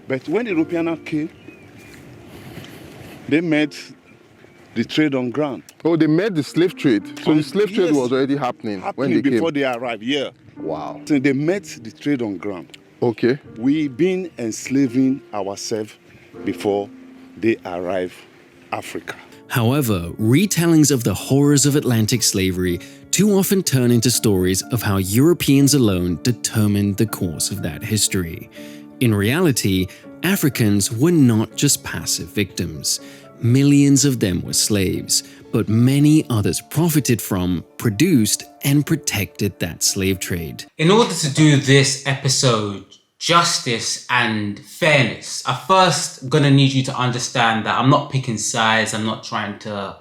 But when the Europeans came, they met the trade on ground. Oh, they met the slave trade. So the slave trade was already happening when they before came. they arrived, yeah. Wow. So they met the trade on ground. Okay. We've been enslaving ourselves before they arrived Africa. However, retellings of the horrors of Atlantic slavery too often turn into stories of how Europeans alone determined the course of that history. In reality, Africans were not just passive victims. Millions of them were slaves, but many others profited from, produced, and protected that slave trade. In order to do this episode justice and fairness, I first gonna need you to understand that I'm not picking sides. I'm not trying to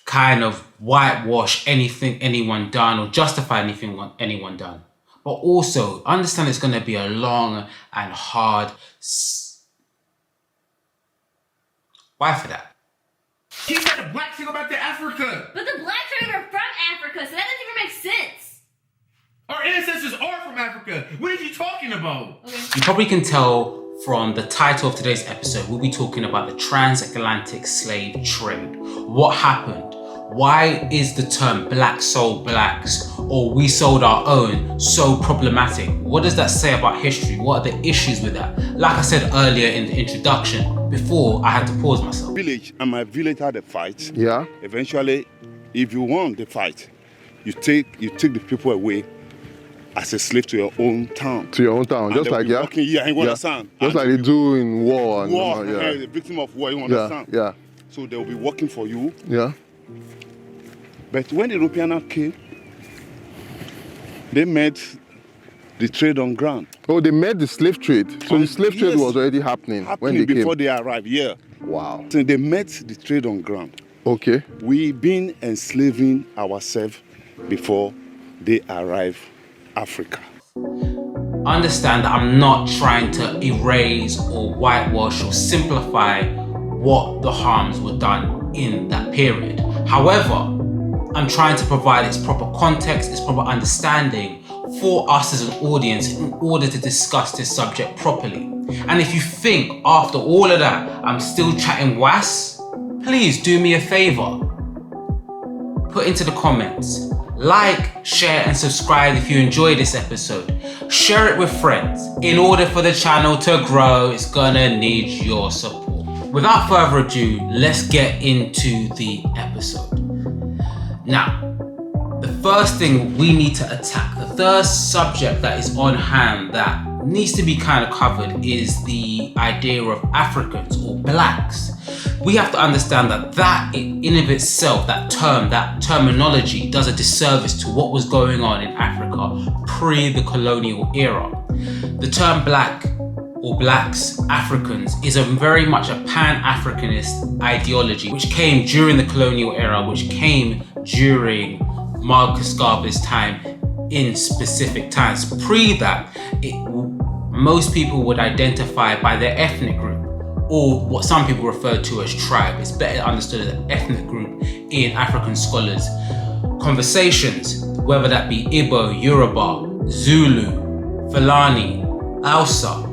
kind of whitewash anything anyone done or justify anything anyone done. But also understand it's gonna be a long and hard. Why for that? She said the blacks can go back to Africa. But the blacks are even from Africa, so that doesn't even make sense. Our ancestors are from Africa. What are you talking about? Okay. You probably can tell from the title of today's episode, we'll be talking about the transatlantic slave trade. What happened? Why is the term black sold blacks or we sold our own so problematic? What does that say about history? What are the issues with that? Like I said earlier in the introduction, before I had to pause myself. Village, and my village had a fight. Yeah. Eventually, if you won the fight, you take the people away as a slave to your own town. To your own town, just like, yeah? Working here, you understand? Just like they do in war. And, war, yeah. The victim of war, you understand? Yeah. So they will be working for you. Yeah. But when the Europeans came, they met the trade on ground. Oh, they met the slave trade. So the slave trade was already happening when they came. before they arrived, yeah. Wow. So they met the trade on ground. Okay. We've been enslaving ourselves before they arrived Africa. Understand that I'm not trying to erase or whitewash or simplify what the harms were done in that period. However, I'm trying to provide its proper context, its proper understanding for us as an audience in order to discuss this subject properly. And if you think after all of that, I'm still chatting was, please do me a favor. Put into the comments, like, share and subscribe if you enjoy this episode. Share it with friends. In order for the channel to grow, it's gonna need your support. Without further ado, let's get into the episode. Now, the first thing we need to attack, the first subject that is on hand that needs to be kind of covered is the idea of Africans or blacks. We have to understand that in of itself, that term, that terminology does a disservice to what was going on in Africa pre the colonial era. The term black or blacks, Africans, is very much a pan-Africanist ideology which came during the colonial era, which came during Marcus Garvey's time in specific times. Pre that, most people would identify by their ethnic group, or what some people refer to as tribe. It's better understood as an ethnic group in African scholars' conversations, whether that be Igbo, Yoruba, Zulu, Fulani, Hausa.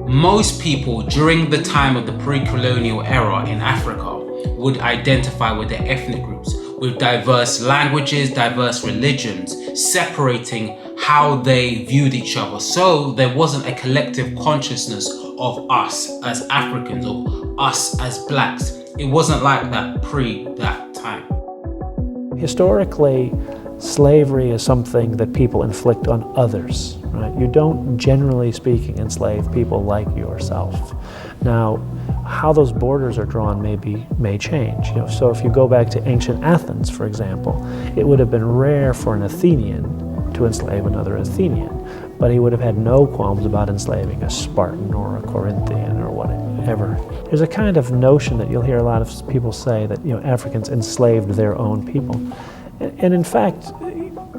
Most people during the time of the pre-colonial era in Africa would identify with their ethnic groups, with diverse languages, diverse religions, separating how they viewed each other. So there wasn't a collective consciousness of us as Africans or us as blacks. It wasn't like that pre that time. Historically, slavery is something that people inflict on others, right? You don't, generally speaking, enslave people like yourself. Now, how those borders are drawn may change. So if you go back to ancient Athens, for example, it would have been rare for an Athenian to enslave another Athenian, but he would have had no qualms about enslaving a Spartan or a Corinthian or whatever. There's a kind of notion that you'll hear a lot of people say that Africans enslaved their own people. And in fact,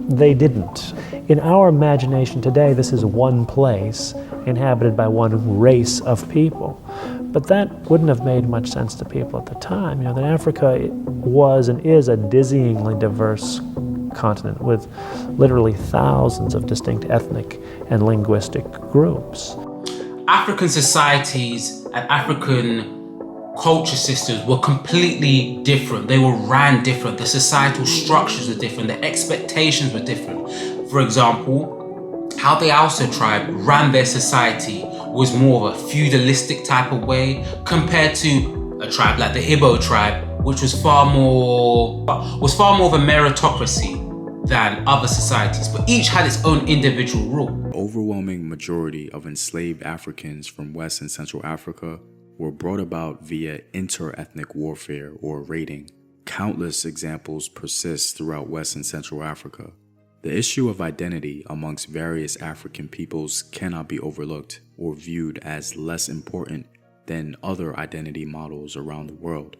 they didn't. In our imagination today, this is one place inhabited by one race of people. But that wouldn't have made much sense to people at the time. That Africa was and is a dizzyingly diverse continent with literally thousands of distinct ethnic and linguistic groups. African societies and African culture systems were completely different. They were ran different. The societal structures were different. The expectations were different. For example, how the Hausa tribe ran their society was more of a feudalistic type of way compared to a tribe like the Igbo tribe, which was far more of a meritocracy than other societies, but each had its own individual rule. The overwhelming majority of enslaved Africans from West and Central Africa were brought about via interethnic warfare or raiding. Countless examples persist throughout West and Central Africa. The issue of identity amongst various African peoples cannot be overlooked or viewed as less important than other identity models around the world.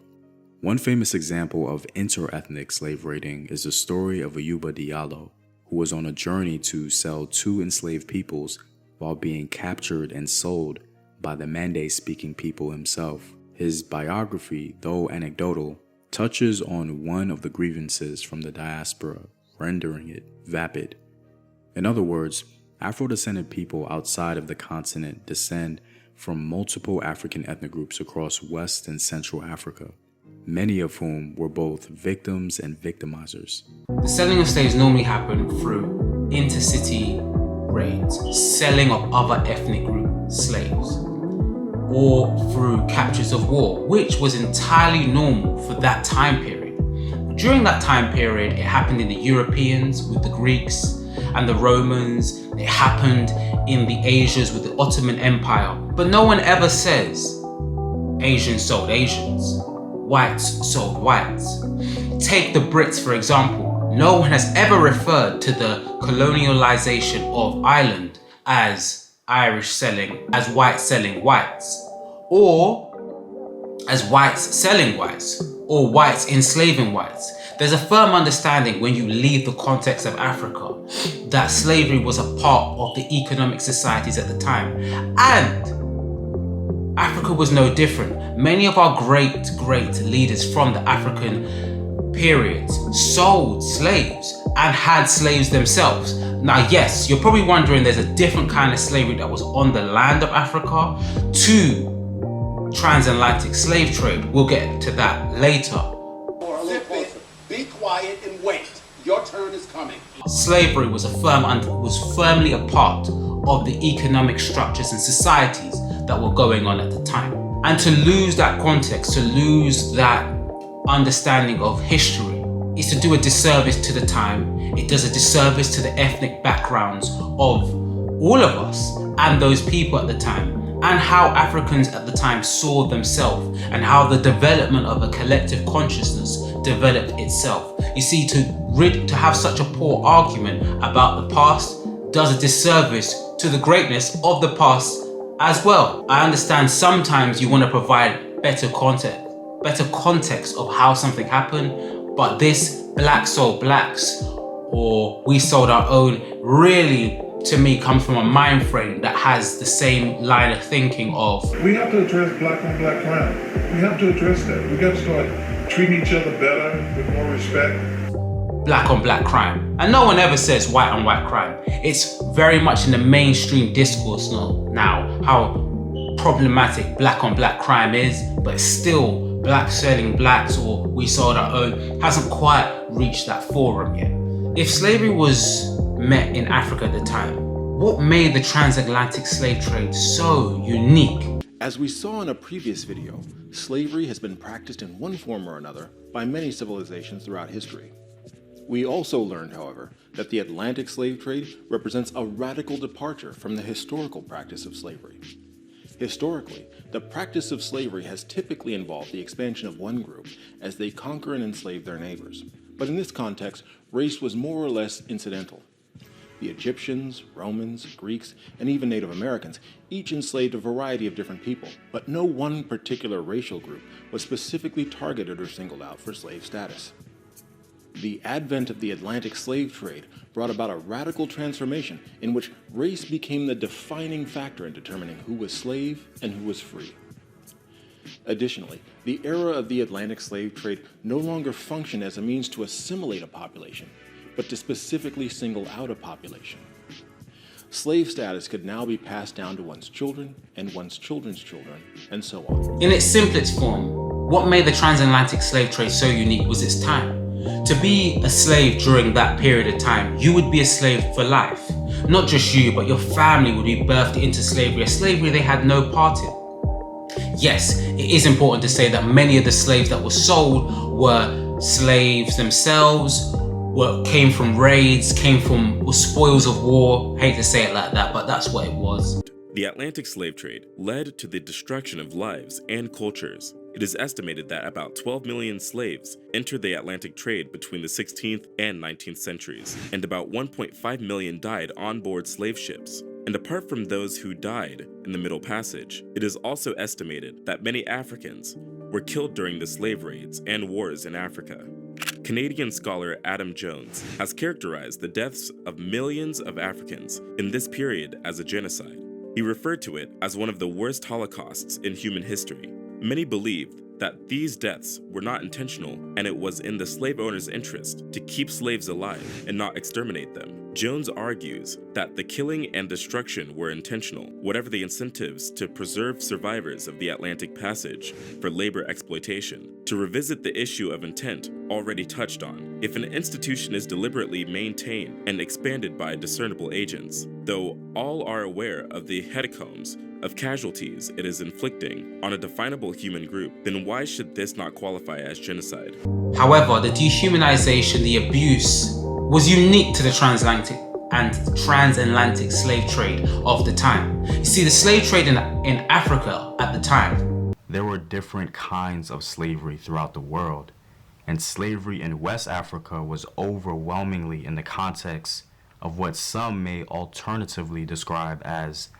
One famous example of interethnic slave raiding is the story of Ayuba Diallo, who was on a journey to sell two enslaved peoples while being captured and sold by the Mande-speaking people himself. His biography, though anecdotal, touches on one of the grievances from the diaspora, rendering it vapid. In other words, Afro-descended people outside of the continent descend from multiple African ethnic groups across West and Central Africa, many of whom were both victims and victimizers. The selling of slaves normally happened through intercity raids, selling of other ethnic group slaves, or through captures of war, which was entirely normal for that time period. During that time period, it happened in the Europeans with the Greeks and the Romans. It happened in the Asias with the Ottoman Empire. But no one ever says Asians sold Asians, whites sold whites. Take the Brits, for example. No one has ever referred to the colonialization of Ireland as Irish selling, as whites selling whites, or as whites selling whites, or whites enslaving whites. There's a firm understanding when you leave the context of Africa that slavery was a part of the economic societies at the time. And Africa was no different. Many of our great leaders from the African periods sold slaves and had slaves themselves. Now, yes, you're probably wondering there's a different kind of slavery that was on the land of Africa to transatlantic slave trade. We'll get to that later. Be quiet and wait. Your turn is coming. Slavery was firmly a part of the economic structures and societies that were going on at the time. And to lose that context, to lose that understanding of history, is to do a disservice to the time. It does a disservice to the ethnic backgrounds of all of us and those people at the time, and how Africans at the time saw themselves and how the development of a collective consciousness developed itself. You see, to have such a poor argument about the past does a disservice to the greatness of the past as well. I understand sometimes you want to provide better context of how something happened, but this black sold blacks or we sold our own really, to me, comes from a mind frame that has the same line of thinking of we have to address black on black crime. We have to address that. We got to start treating each other better with more respect. Black on black crime. And no one ever says white on white crime. It's very much in the mainstream discourse now how problematic black on black crime is, but still black selling blacks or we sold our own hasn't quite reached that forum yet. If slavery was met in Africa at the time, what made the transatlantic slave trade so unique? As we saw in a previous video, slavery has been practiced in one form or another by many civilizations throughout history. We also learned, however, that the Atlantic slave trade represents a radical departure from the historical practice of slavery. Historically, the practice of slavery has typically involved the expansion of one group as they conquer and enslave their neighbors. But in this context, race was more or less incidental. The Egyptians, Romans, Greeks, and even Native Americans each enslaved a variety of different people, but no one particular racial group was specifically targeted or singled out for slave status. The advent of the Atlantic slave trade brought about a radical transformation in which race became the defining factor in determining who was slave and who was free. Additionally, the era of the Atlantic slave trade no longer functioned as a means to assimilate a population, but to specifically single out a population. slave status could now be passed down to one's children and one's children's children, and so on. In its simplest form, what made the transatlantic slave trade so unique was its time. To be a slave during that period of time, you would be a slave for life. Not just you, but your family would be birthed into slavery, a slavery they had no part in. Yes, it is important to say that many of the slaves that were sold were slaves themselves, came from raids, were spoils of war. Hate to say it like that, but that's what it was. The Atlantic slave trade led to the destruction of lives and cultures. It is estimated that about 12 million slaves entered the Atlantic trade between the 16th and 19th centuries, and about 1.5 million died on board slave ships. And apart from those who died in the Middle Passage, it is also estimated that many Africans were killed during the slave raids and wars in Africa. Canadian scholar Adam Jones has characterized the deaths of millions of Africans in this period as a genocide. He referred to it as one of the worst holocausts in human history. Many believed that these deaths were not intentional, and it was in the slave owner's interest to keep slaves alive and not exterminate them. Jones argues that the killing and destruction were intentional, whatever the incentives to preserve survivors of the Atlantic Passage for labor exploitation. To revisit the issue of intent already touched on, if an institution is deliberately maintained and expanded by discernible agents, though all are aware of the hecatombs of casualties it is inflicting on a definable human group, then why should this not qualify as genocide? However, the dehumanization, the abuse, was unique to the transatlantic slave trade of the time. You see, the slave trade in Africa at the time. There were different kinds of slavery throughout the world, and slavery in West Africa was overwhelmingly in the context of what some may alternatively describe as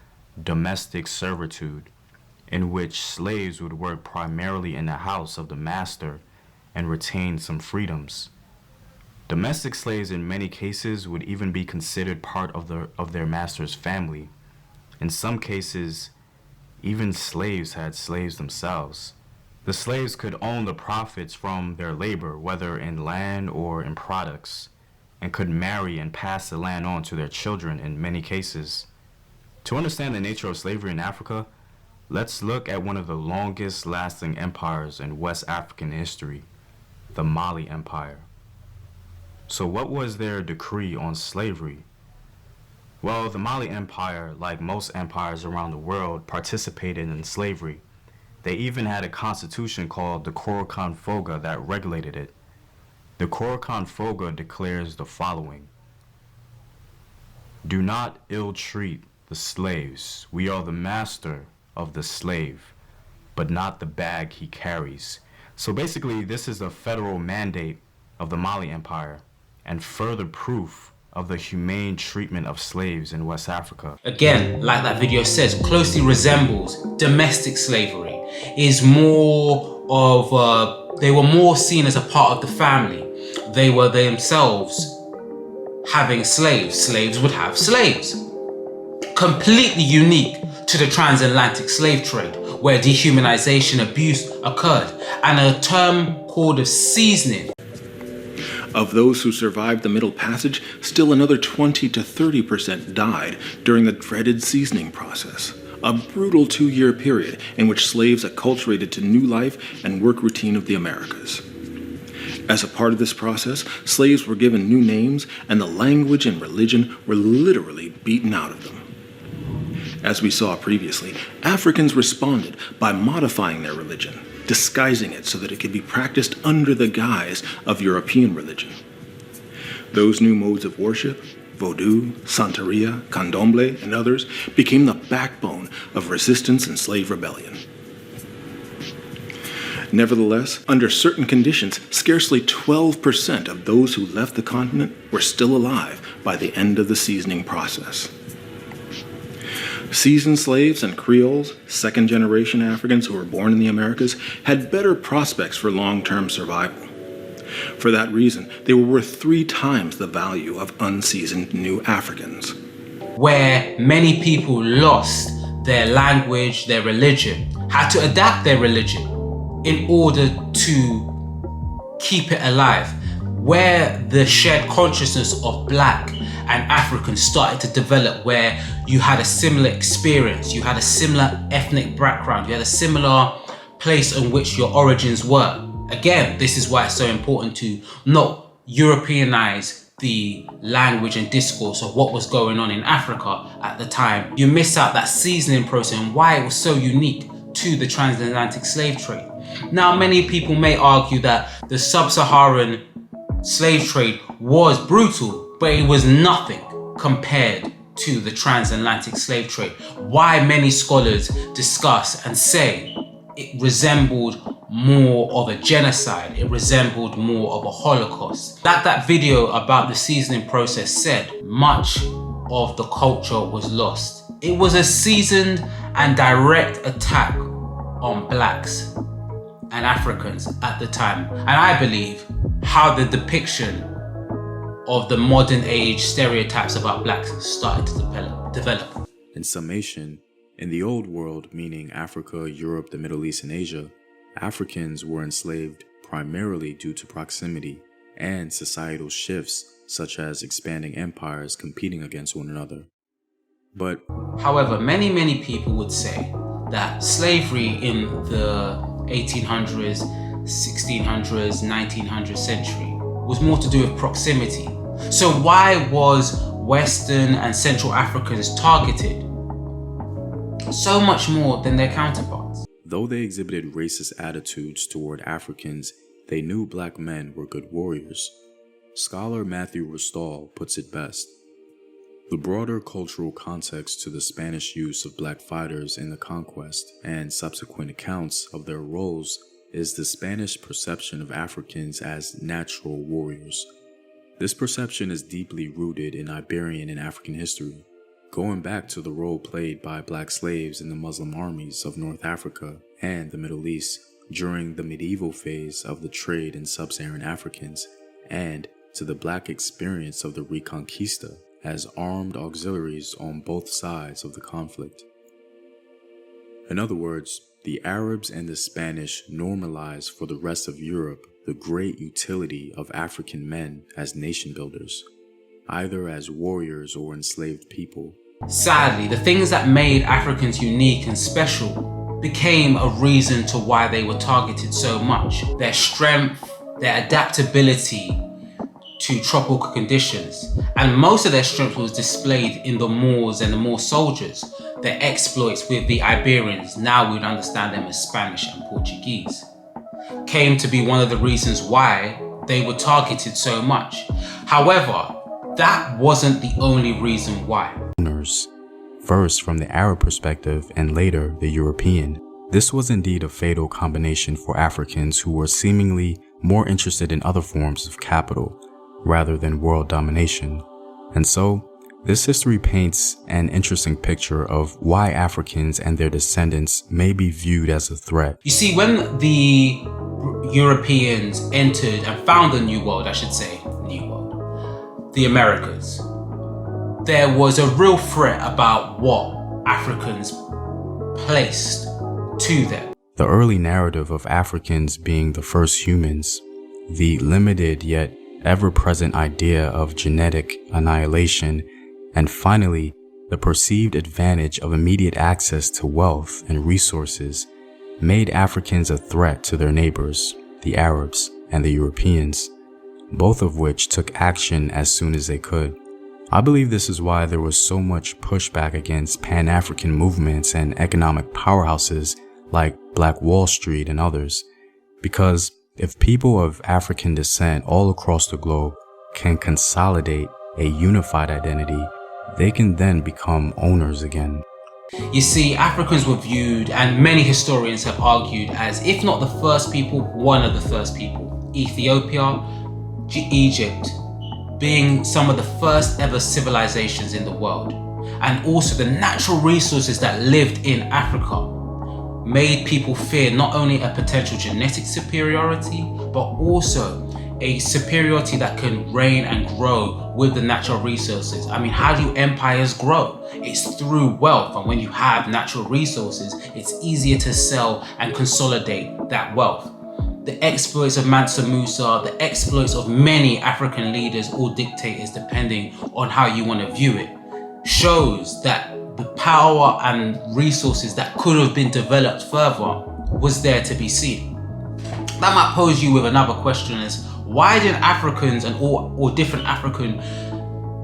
domestic servitude, in which slaves would work primarily in the house of the master and retain some freedoms. Domestic slaves in many cases would even be considered part of their master's family. In some cases, even slaves had slaves themselves. The slaves could own the profits from their labor, whether in land or in products, and could marry and pass the land on to their children in many cases. To understand the nature of slavery in Africa, let's look at one of the longest lasting empires in West African history, the Mali Empire. So what was their decree on slavery? Well, the Mali Empire, like most empires around the world, participated in slavery. They even had a constitution called the Corocan Foga that regulated it. The Corocan Foga declares the following: "Do not ill-treat the slaves. We are the master of the slave, but not the bag he carries." So basically, this is a federal mandate of the Mali Empire, and further proof of the humane treatment of slaves in West Africa. Again, like that video says, closely resembles domestic slavery. Is more of, they were more seen as a part of the family. They were themselves having slaves. Slaves would have slaves. Completely unique to the transatlantic slave trade, where dehumanization, abuse occurred, and a term called of seasoning. Of those who survived the Middle Passage, still another 20 to 30% died during the dreaded seasoning process, a brutal 2-year period in which slaves acculturated to new life and work routine of the Americas. As a part of this process, slaves were given new names, and the language and religion were literally beaten out of them. As we saw previously, Africans responded by modifying their religion, disguising it so that it could be practiced under the guise of European religion. Those new modes of worship, Vodou, Santeria, Candomblé, and others, became the backbone of resistance and slave rebellion. Nevertheless, under certain conditions, scarcely 12% of those who left the continent were still alive by the end of the seasoning process. Seasoned slaves and Creoles, second-generation Africans who were born in the Americas, had better prospects for long-term survival. For that reason, they were worth 3 times the value of unseasoned new Africans. Where many people lost their language, their religion, had to adapt their religion in order to keep it alive. Where the shared consciousness of black and Africans started to develop, where you had a similar experience, you had a similar ethnic background, you had a similar place in which your origins were. Again, this is why it's so important to not Europeanize the language and discourse of what was going on in Africa at the time. You miss out that seasoning process and why it was so unique to the transatlantic slave trade. Now, many people may argue that the sub-Saharan slave trade was brutal, but it was nothing compared to the transatlantic slave trade. Why many scholars discuss and say it resembled more of a genocide, it resembled more of a Holocaust. That video about the seasoning process said, much of the culture was lost. It was a seasoned and direct attack on blacks and Africans at the time. And I believe how the depiction of the modern age stereotypes about blacks started to develop. In summation, in the old world, meaning Africa, Europe, the Middle East, and Asia, Africans were enslaved primarily due to proximity and societal shifts, such as expanding empires competing against one another. But however, many people would say that slavery in the 1800s, 1600s, 1900th century was more to do with proximity. So why was Western and Central Africans targeted so much more than their counterparts? Though they exhibited racist attitudes toward Africans, they knew black men were good warriors. Scholar Matthew Restall puts it best. The broader cultural context to the Spanish use of black fighters in the conquest and subsequent accounts of their roles is the Spanish perception of Africans as natural warriors. This perception is deeply rooted in Iberian and African history, going back to the role played by black slaves in the Muslim armies of North Africa and the Middle East during the medieval phase of the trade in sub-Saharan Africans, and to the black experience of the Reconquista as armed auxiliaries on both sides of the conflict. In other words, the Arabs and the Spanish normalized for the rest of Europe the great utility of African men as nation builders, either as warriors or enslaved people. Sadly, the things that made Africans unique and special became a reason to why they were targeted so much. Their strength, their adaptability to tropical conditions, and most of their strength was displayed in the Moors and the Moor soldiers. Their exploits with the Iberians, now we would understand them as Spanish and Portuguese, came to be one of the reasons why they were targeted so much. However, that wasn't the only reason why. First from the Arab perspective and later the European. This was indeed a fatal combination for Africans who were seemingly more interested in other forms of capital rather than world domination. And so, this history paints an interesting picture of why Africans and their descendants may be viewed as a threat. You see, when the Europeans entered and found the New World, the Americas, there was a real threat about what Africans placed to them. The early narrative of Africans being the first humans, the limited yet ever-present idea of genetic annihilation, and finally, the perceived advantage of immediate access to wealth and resources made Africans a threat to their neighbors, the Arabs and the Europeans, both of which took action as soon as they could. I believe this is why there was so much pushback against Pan-African movements and economic powerhouses like Black Wall Street and others, because if people of African descent all across the globe can consolidate a unified identity, they can then become owners again. You see, Africans were viewed, and many historians have argued, as if not the first people, one of the first people. Ethiopia, Egypt, being some of the first ever civilizations in the world, and also the natural resources that lived in Africa made people fear not only a potential genetic superiority, but also a superiority that can reign and grow with the natural resources. I mean, how do empires grow? It's through wealth, and when you have natural resources, it's easier to sell and consolidate that wealth. the exploits of Mansa Musa, the exploits of many African leaders or dictators, depending on how you want to view it, shows that the power and resources that could have been developed further was there to be seen. That might pose you with another question: is why did Africans or different African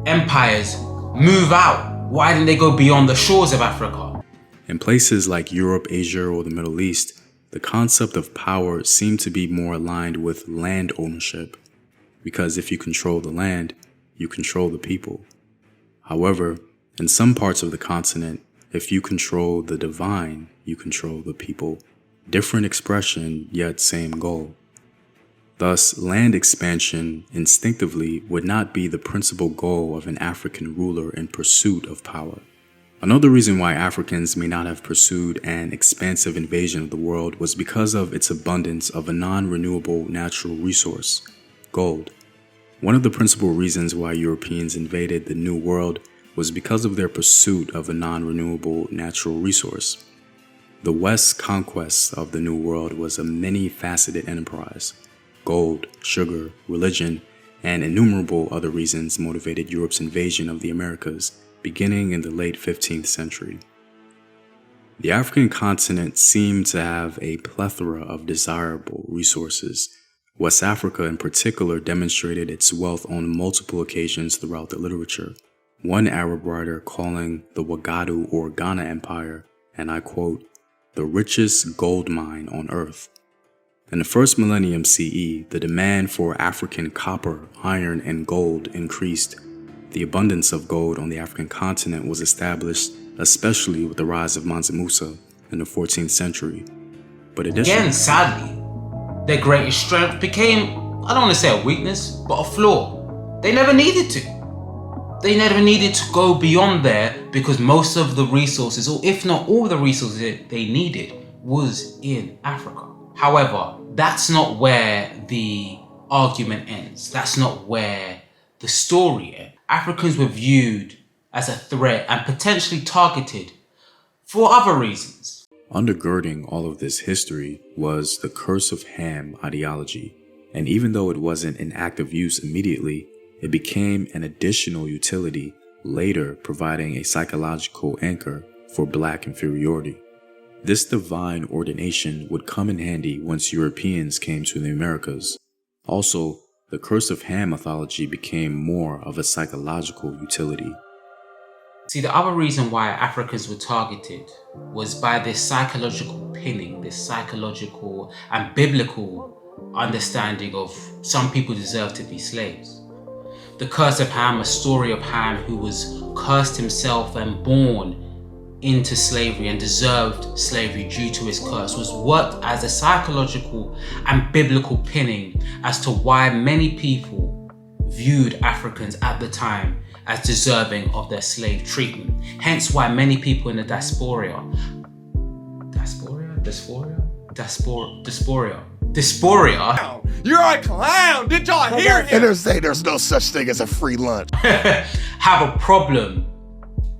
empires move out? Why didn't they go beyond the shores of Africa? In places like Europe, Asia, or the Middle East, the concept of power seemed to be more aligned with land ownership, because if you control the land, you control the people. However, in some parts of the continent, if you control the divine, you control the people. Different expression, yet same goal. Thus, land expansion instinctively would not be the principal goal of an African ruler in pursuit of power. Another reason why Africans may not have pursued an expansive invasion of the world was because of its abundance of a non-renewable natural resource, gold. One of the principal reasons why Europeans invaded the New World was because of their pursuit of a non-renewable natural resource. The West's conquest of the New World was a many-faceted enterprise. Gold, sugar, religion, and innumerable other reasons motivated Europe's invasion of the Americas, beginning in the late 15th century. The African continent seemed to have a plethora of desirable resources. West Africa in particular demonstrated its wealth on multiple occasions throughout the literature. One Arab writer calling the Wagadu or Ghana Empire, and I quote, the richest gold mine on earth. In the first millennium CE, the demand for African copper, iron, and gold increased. The abundance of gold on the African continent was established, especially with the rise of Mansa Musa in the 14th century. But again, sadly, their greatest strength became, I don't want to say a weakness, but a flaw. They never needed to. They never needed to go beyond there because most of the resources, or if not all the resources they needed, was in Africa. However, that's not where the argument ends. That's not where the story ends. Africans were viewed as a threat and potentially targeted for other reasons. Undergirding all of this history was the curse of Ham ideology, and even though it wasn't in active use immediately, it became an additional utility, later providing a psychological anchor for Black inferiority. This divine ordination would come in handy once Europeans came to the Americas. Also, the curse of Ham mythology became more of a psychological utility. See, the other reason why Africans were targeted was by this psychological pinning, this psychological and biblical understanding of some people deserve to be slaves. The curse of Ham, a story of Ham who was cursed himself and born into slavery and deserved slavery due to his curse, was worked as a psychological and biblical pinning as to why many people viewed Africans at the time as deserving of their slave treatment. Hence why many people in the diaspora, You're a clown! Did y'all hear him? And say there's no such thing as a free lunch. have a problem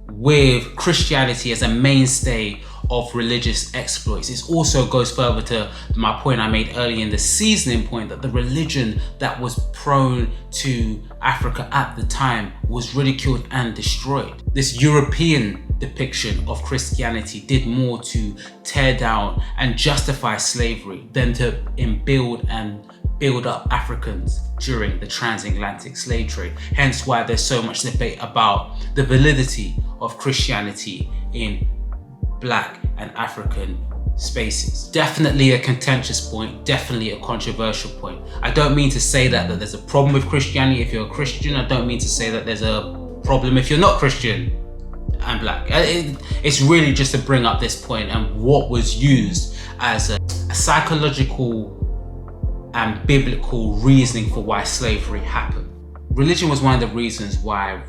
with Christianity as a mainstay of religious exploits. It also goes further to my point I made earlier in the seasoning point that the religion that was prone to Africa at the time was ridiculed and destroyed. This European depiction of Christianity did more to tear down and justify slavery than to build up Africans during the transatlantic slave trade. Hence why there's so much debate about the validity of Christianity in Black and African spaces. Definitely a contentious point, definitely a controversial point. I don't mean to say that there's a problem with Christianity if you're a Christian. I don't mean to say that there's a problem if you're not Christian and Black. It's really just to bring up this point and what was used as a psychological and biblical reasoning for why slavery happened. Religion was one of the reasons why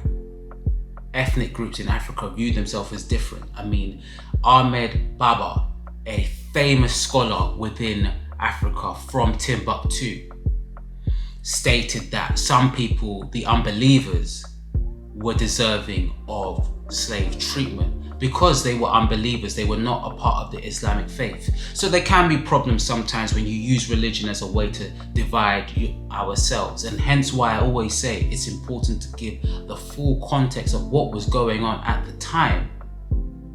ethnic groups in Africa viewed themselves as different. I mean, Ahmed Baba, a famous scholar within Africa from Timbuktu, stated that some people, the unbelievers, were deserving of slave treatment because they were unbelievers. They were not a part of the Islamic faith. So there can be problems sometimes when you use religion as a way to divide ourselves. And hence why I always say it's important to give the full context of what was going on at the time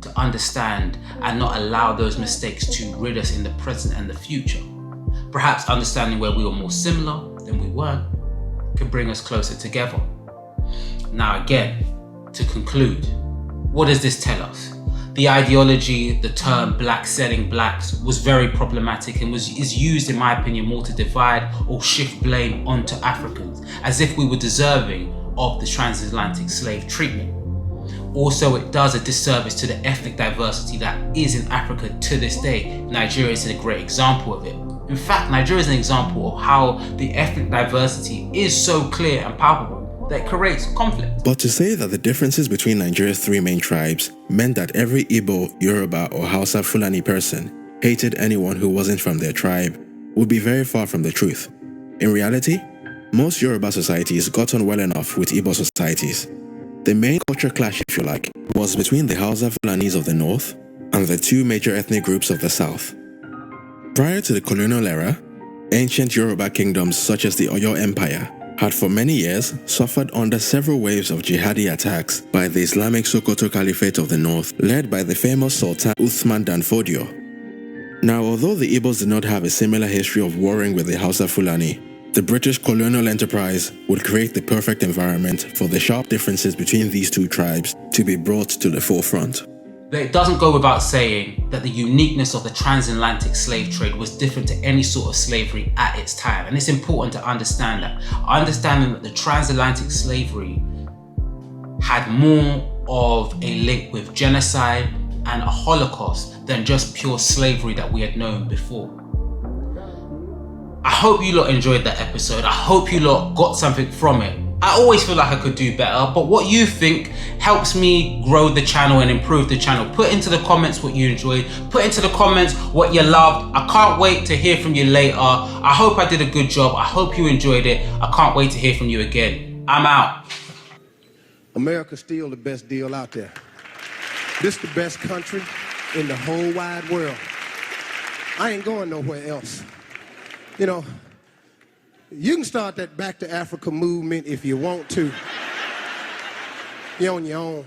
to understand and not allow those mistakes to rid us in the present and the future. Perhaps understanding where we were more similar than we weren't can bring us closer together. Now again, to conclude, what does this tell us? The ideology, the term black selling blacks, was very problematic and is used, in my opinion, more to divide or shift blame onto Africans, as if we were deserving of the transatlantic slave treatment. Also, it does a disservice to the ethnic diversity that is in Africa to this day. Nigeria is a great example of it. In fact, Nigeria is an example of how the ethnic diversity is so clear and palpable that creates conflict. But to say that the differences between Nigeria's three main tribes meant that every Igbo, Yoruba, or Hausa Fulani person hated anyone who wasn't from their tribe would be very far from the truth. In reality, most Yoruba societies got on well enough with Igbo societies. The main culture clash, if you like, was between the Hausa Fulanis of the north and the two major ethnic groups of the south. Prior to the colonial era, ancient Yoruba kingdoms such as the Oyo Empire had for many years suffered under several waves of jihadi attacks by the Islamic Sokoto Caliphate of the north, led by the famous Sultan Uthman Dan Fodio. Now, although the Igbos did not have a similar history of warring with the Hausa Fulani, the British colonial enterprise would create the perfect environment for the sharp differences between these two tribes to be brought to the forefront. But it doesn't go without saying that the uniqueness of the transatlantic slave trade was different to any sort of slavery at its time. And it's important to understand that. Understanding that the transatlantic slavery had more of a link with genocide and a Holocaust than just pure slavery that we had known before. I hope you lot enjoyed that episode. I hope you lot got something from it. I always feel like I could do better, but what you think helps me grow the channel and improve the channel. Put into the comments what you enjoyed. Put into the comments what you loved. I can't wait to hear from you later. I hope I did a good job. I hope you enjoyed it. I can't wait to hear from you again. I'm out. America's still the best deal out there. This is the best country in the whole wide world. I ain't going nowhere else. You know, you can start that Back to Africa movement if you want to. You're on your own.